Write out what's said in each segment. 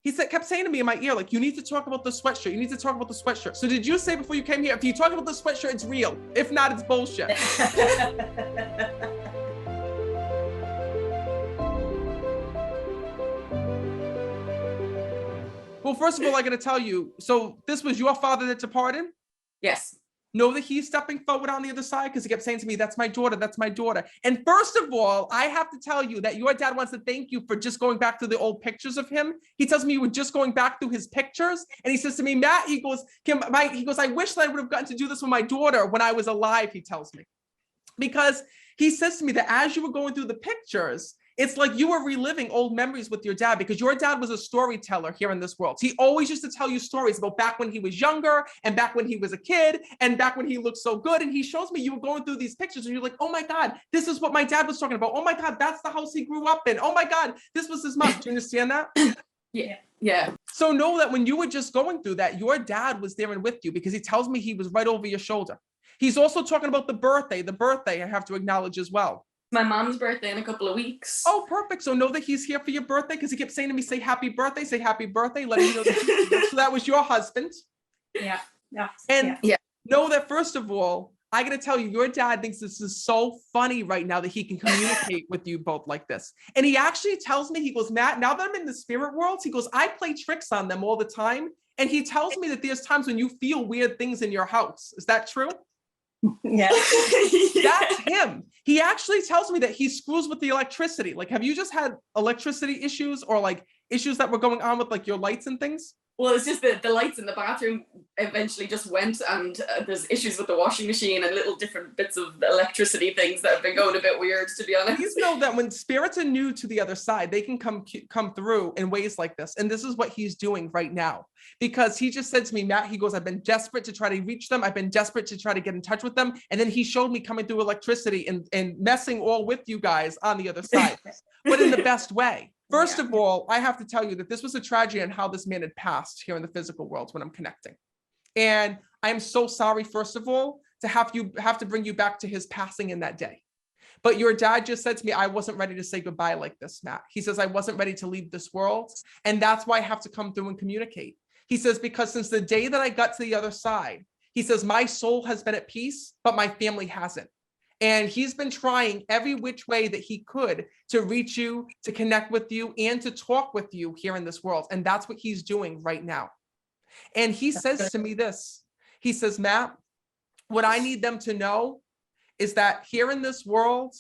He kept saying to me in my ear, like, you need to talk about the sweatshirt. You need to talk about the sweatshirt. So did you say before you came here, if you talk about the sweatshirt, it's real. If not, it's bullshit. Well, first of all, I got to tell you, so this was your father that departed? Yes. Know that he's stepping forward on the other side, because he kept saying to me, that's my daughter, that's my daughter. And first of all, I have to tell you that your dad wants to thank you for just going back to the old pictures of him. He tells me you were just going back through his pictures. And he says to me, Matt, he goes, Kim, he goes, I wish that I would have gotten to do this with my daughter when I was alive, he tells me. Because he says to me that as you were going through the pictures, it's like you were reliving old memories with your dad, because your dad was a storyteller here in this world. He always used to tell you stories about back when he was younger and back when he was a kid and back when he looked so good. And he shows me you were going through these pictures and you're like, oh my God, this is what my dad was talking about. Oh my God, that's the house he grew up in. Oh my God, this was his mom. Do you understand that? Yeah. Yeah. So know that when you were just going through that, your dad was there and with you, because he tells me he was right over your shoulder. He's also talking about the birthday I have to acknowledge as well. My mom's birthday in a couple of weeks. Oh, perfect. So know that he's here for your birthday, because he kept saying to me, say happy birthday, let me know that he's here. So that was your husband. Yeah. Yeah. And know that, first of all, I got to tell you, your dad thinks this is so funny right now that he can communicate with you both like this. And he actually tells me, he goes, Matt, now that I'm in the spirit world, he goes, I play tricks on them all the time. And he tells me that there's times when you feel weird things in your house. Is that true? Yeah. That's him. He actually tells me that he screws with the electricity. Like, have you just had electricity issues, or like issues that were going on with like your lights and things? Well, it's just the lights in the bathroom eventually just went, and there's issues with the washing machine and little different bits of electricity things that have been going a bit weird, to be honest. Please know that when spirits are new to the other side, they can come through in ways like this. And this is what he's doing right now, because he just said to me, Matt, he goes, I've been desperate to try to reach them. I've been desperate to try to get in touch with them. And then he showed me coming through electricity and messing all with you guys on the other side, but in the best way. First of all, I have to tell you that this was a tragedy and how this man had passed here in the physical world when I'm connecting. And I'm so sorry, first of all, to have to bring you back to his passing in that day. But your dad just said to me, I wasn't ready to say goodbye like this, Matt. He says, I wasn't ready to leave this world. And that's why I have to come through and communicate. He says, because since the day that I got to the other side, he says, my soul has been at peace, but my family hasn't. And he's been trying every which way that he could to reach you, to connect with you, and to talk with you here in this world. And that's what he's doing right now. And he says to me this, he says, Matt, what I need them to know is that here in this world,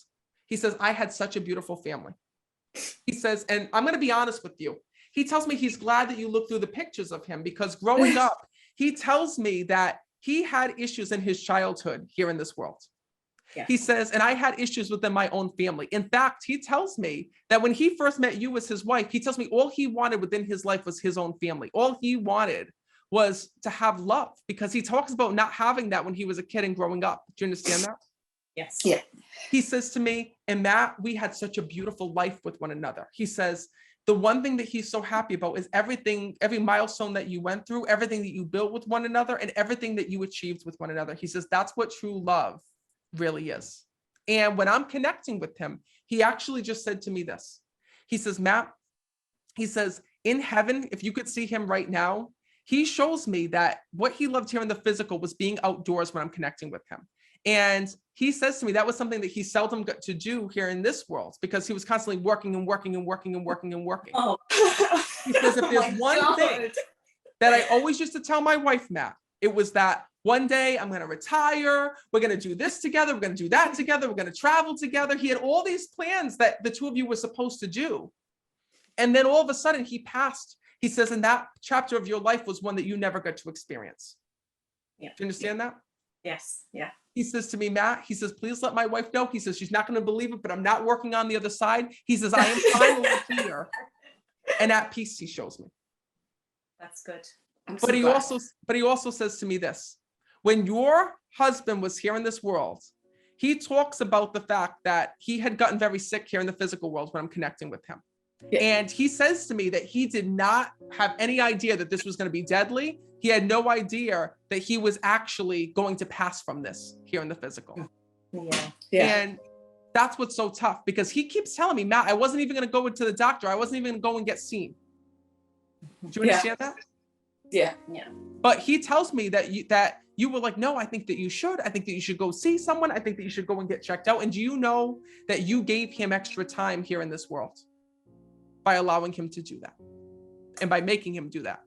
he says, I had such a beautiful family. He says, and I'm going to be honest with you. He tells me he's glad that you look through the pictures of him, because growing up, he tells me that he had issues in his childhood here in this world. Yeah. He says, and I had issues within my own family. In fact, he tells me that when he first met you as his wife, he tells me all he wanted within his life was his own family. All he wanted was to have love, because he talks about not having that when he was a kid and growing up. Do you understand that? Yes. Yeah. He says to me, and Matt, we had such a beautiful life with one another. He says, the one thing that he's so happy about is everything, every milestone that you went through, everything that you built with one another, and everything that you achieved with one another. He says, that's what true love really is. And when I'm connecting with him, he actually just said to me this. He says, Matt, he says, in heaven, if you could see him right now, he shows me that what he loved here in the physical was being outdoors when I'm connecting with him. And he says to me that was something that he seldom got to do here in this world, because he was constantly working and working and working and working and working. Oh. He says, if there's one thing that I always used to tell my wife, Matt, it was that one day I'm going to retire. We're going to do this together. We're going to do that together. We're going to travel together. He had all these plans that the two of you were supposed to do. And then all of a sudden he passed. He says, and that chapter of your life was one that you never got to experience. Yeah. Do you understand that? Yes. Yeah. He says to me, Matt, he says, please let my wife know. He says, she's not going to believe it, but I'm not working on the other side. He says, I am finally here and at peace, he shows me. That's good. But he also says to me this, when your husband was here in this world, he talks about the fact that he had gotten very sick here in the physical world when I'm connecting with him. Yeah. And he says to me that he did not have any idea that this was going to be deadly. He had no idea that he was actually going to pass from this here in the physical. Yeah. And that's what's so tough, because he keeps telling me, Matt, I wasn't even going to go into the doctor. I wasn't even going to go and get seen. Do you understand that? Yeah. But he tells me that you were like, no, I think that you should. I think that you should go see someone. I think that you should go and get checked out. And do you know that you gave him extra time here in this world by allowing him to do that and by making him do that?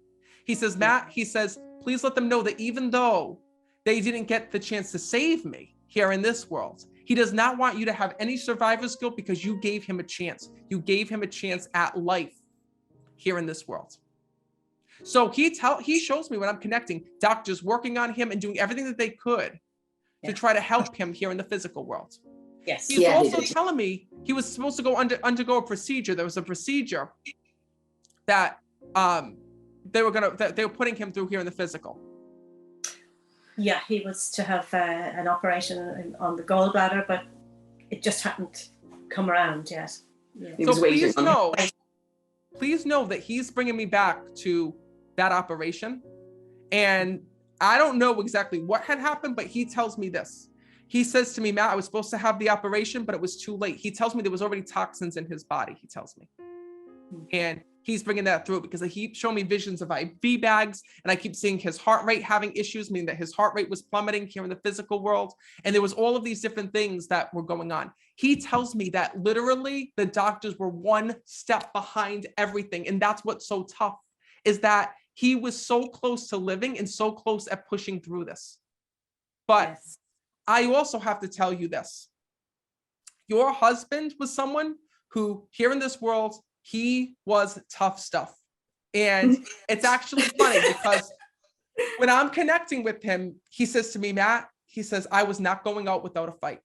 He says, Matt, he says, please let them know that even though they didn't get the chance to save me here in this world, he does not want you to have any survivor's guilt because you gave him a chance. You gave him a chance at life here in this world. So he shows me when I'm connecting, doctors working on him and doing everything that they could to try to help him here in the physical world. Yes. He's also telling me he was supposed to go undergo a procedure. There was a procedure that they were putting him through here in the physical. Yeah, he was to have an operation on the gallbladder, but it just hadn't come around yet. Yeah. He was waiting. Please know that he's bringing me back to that operation. And I don't know exactly what had happened, but he tells me this. He says to me, Matt, I was supposed to have the operation, but it was too late. He tells me there was already toxins in his body, he tells me. And he's bringing that through because he keeps showing me visions of IV bags, and I keep seeing his heart rate having issues, meaning that his heart rate was plummeting here in the physical world. And there was all of these different things that were going on. He tells me that literally the doctors were one step behind everything. And that's what's so tough, is that he was so close to living and so close at pushing through this. But I also have to tell you this. Your husband was someone who here in this world, he was tough stuff. And it's actually funny because when I'm connecting with him, he says to me, Matt, he says, I was not going out without a fight.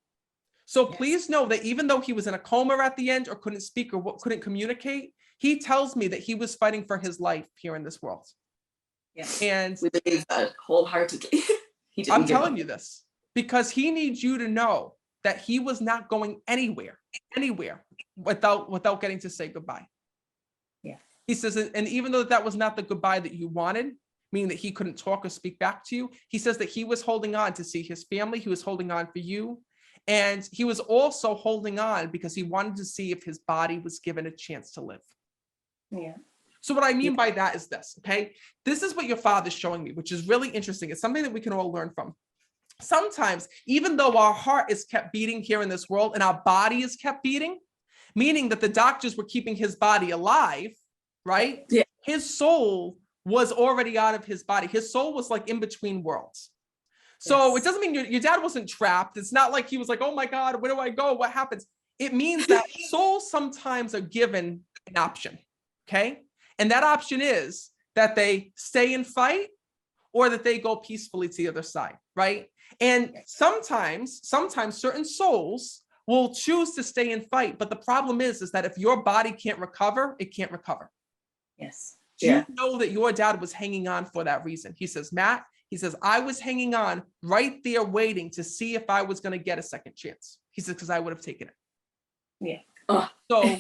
So please know that even though he was in a coma at the end or couldn't speak or couldn't communicate, he tells me that he was fighting for his life here in this world. Yes. And we believe that wholeheartedly. I'm telling you this because he needs you to know that he was not going anywhere without getting to say goodbye. Yeah. He says, and even though that was not the goodbye that you wanted, meaning that he couldn't talk or speak back to you, he says that he was holding on to see his family. He was holding on for you. And he was also holding on because he wanted to see if his body was given a chance to live. Yeah. So what I mean by that is this, okay? This is what your father's showing me, which is really interesting. It's something that we can all learn from. Sometimes, even though our heart is kept beating here in this world and our body is kept beating, meaning that the doctors were keeping his body alive, right? Yeah. His soul was already out of his body. His soul was like in between worlds. So it doesn't mean your dad wasn't trapped. It's not like he was like, oh my God, where do I go? What happens? It means that souls sometimes are given an option, okay? And that option is that they stay and fight or that they go peacefully to the other side, right? And sometimes certain souls will choose to stay and fight. But the problem is that if your body can't recover, it can't recover. Yes. Do you know that your dad was hanging on for that reason? He says, Matt, he says, I was hanging on right there waiting to see if I was going to get a second chance. He says, because I would have taken it. Yeah. So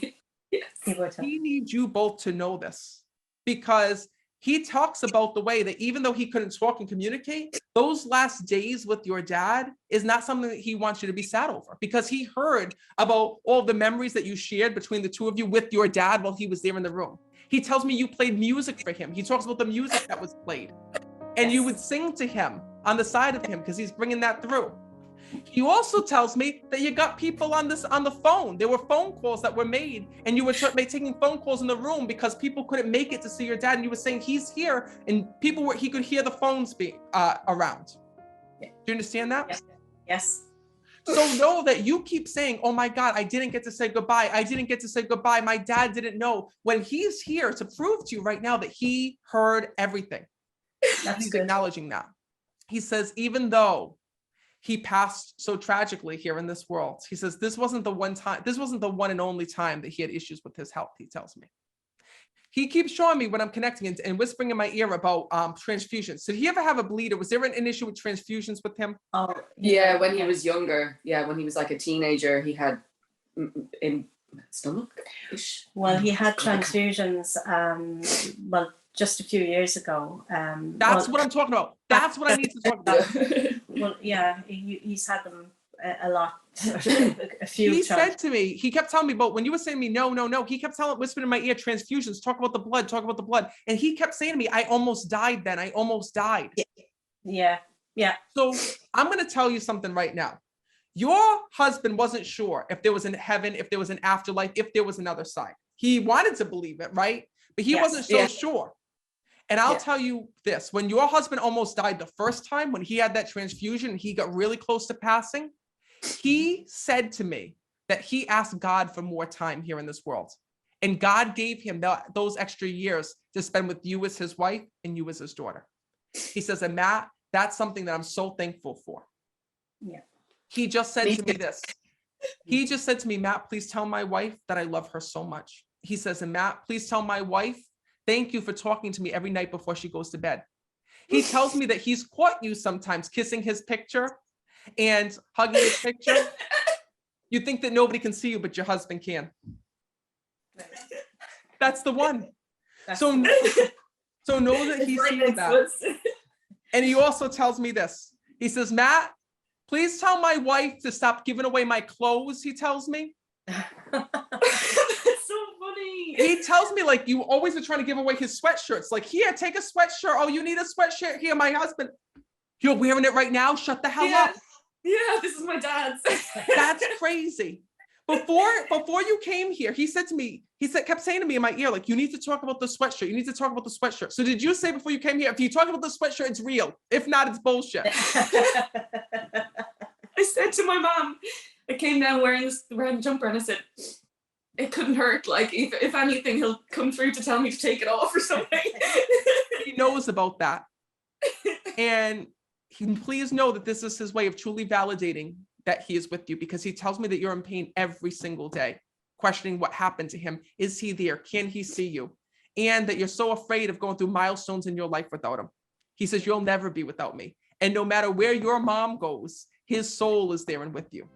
Yes. he needs you both to know this because he talks about the way that even though he couldn't talk and communicate, those last days with your dad is not something that he wants you to be sad over because he heard about all the memories that you shared between the two of you with your dad while he was there in the room. He tells me you played music for him. He talks about the music that was played and you would sing to him on the side of him because he's bringing that through. He also tells me that you got people on the phone. There were phone calls that were made and you were taking phone calls in the room because people couldn't make it to see your dad. And you were saying he's here and he could hear the phones being around. Do you understand that? Yes. So know that you keep saying, oh my God, I didn't get to say goodbye. I didn't get to say goodbye. My dad didn't know, when he's here to prove to you right now that he heard everything. He's acknowledging that. He says, even though he passed so tragically here in this world, he says, this wasn't the one and only time that he had issues with his health, he tells me. He keeps showing me when I'm connecting and whispering in my ear about transfusions. Did he ever have a bleed, or was there an issue with transfusions with him? Oh, yeah, when he was younger. Yeah, when he was like a teenager, he had in stomach. Well, he had transfusions. Just a few years ago. That's what I'm talking about. That's what I need to talk about. Well, yeah, he's had them a lot a few He times. said to me, he kept telling me about when you were saying to me, no, no, no. He kept whispering in my ear, transfusions, talk about the blood, talk about the blood. And he kept saying to me, I almost died then. I almost died. Yeah. Yeah. So I'm going to tell you something right now. Your husband wasn't sure if there was an heaven, if there was an afterlife, if there was another side. He wanted to believe it, right? But he wasn't so sure. And I'll tell you this, when your husband almost died the first time, when he had that transfusion and he got really close to passing, he said to me that he asked God for more time here in this world. And God gave him those extra years to spend with you as his wife and you as his daughter. He says, and Matt, that's something that I'm so thankful for. Yeah. He just said to me this. He just said to me, Matt, please tell my wife that I love her so much. He says, and Matt, please tell my wife, thank you for talking to me every night before she goes to bed. He tells me that he's caught you sometimes kissing his picture and hugging his picture. You think that nobody can see you, but your husband can. That's the one. So know that he sees that. And he also tells me this. He says, Matt, please tell my wife to stop giving away my clothes, he tells me. That's so funny. He tells me, like, you always are trying to give away his sweatshirts. Like, here, take a sweatshirt. Oh, you need a sweatshirt? Here, my husband. You're wearing it right now? Shut the hell up. Yeah, this is my dad's. That's crazy. Before you came here, he said to me, kept saying to me in my ear, like, you need to talk about the sweatshirt. You need to talk about the sweatshirt. So did you say before you came here, if you talk about the sweatshirt, it's real. If not, it's bullshit. I said to my mom, I came down wearing this red jumper and I said, it couldn't hurt. Like, if anything, he'll come through to tell me to take it off or something. He knows about that. And please know that this is his way of truly validating that he is with you, because he tells me that you're in pain every single day, questioning what happened to him. Is he there? Can he see you? And that you're so afraid of going through milestones in your life without him. He says, you'll never be without me. And no matter where your mom goes, his soul is there and with you.